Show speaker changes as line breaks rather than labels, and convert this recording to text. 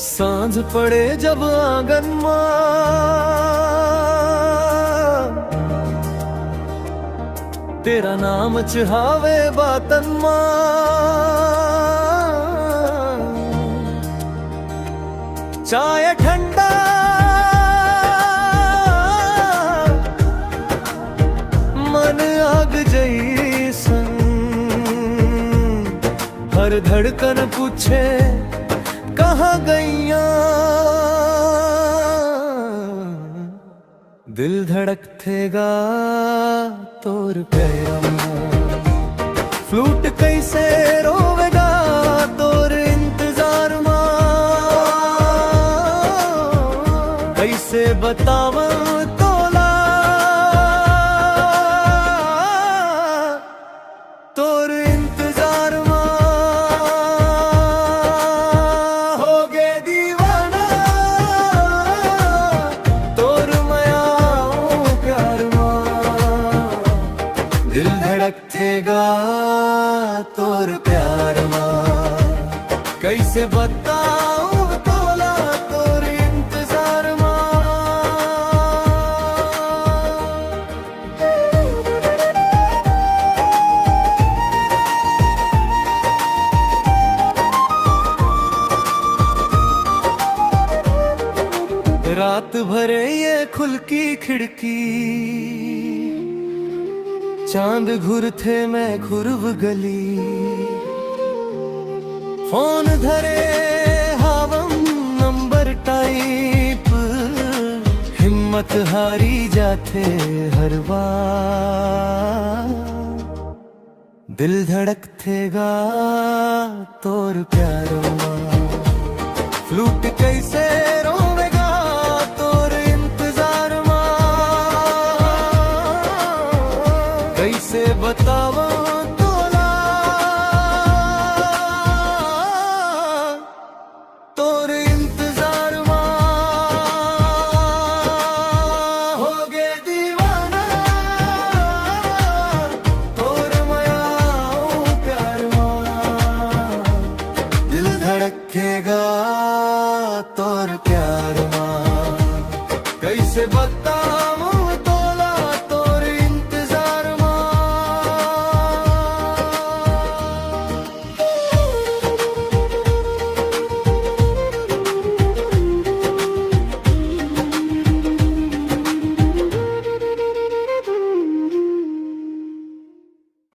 सांझ पड़े जब आंगन मां, तेरा नाम चिहावे बातन मां। चाय ठंडा मन आग जैसन, हर धड़कन पूछे कहाँ गईया। दिल धड़कतेगा तोर प्यारा, फ्लूट कैसे रोवेगा तोर इंतजार मां। कैसे बतावा तोला तोर इंतजार मां। हो गे दीवाना तोर मया प्यार मां। दिल धड़कतेगा तोर प्यार मां। कैसे बताऊं तोला तोर इंतजार मां। रात भरे ये खुल की खिड़की, चांद घुरथे मैं घुरव गली। फोन धरे हावम नंबर टाइप, हिम्मत हारी जाते हर बार। दिल धड़कतेगा तोर प्यार मां। फ्लूट कैसे रोवेगा तोर इंतजार मां। कैसे बतावा तोला तोर इंतजार मां। हो गे दीवाना तोर मया प्यार मां। दिल धड़केगा तोर प्यार मां। कैसे बता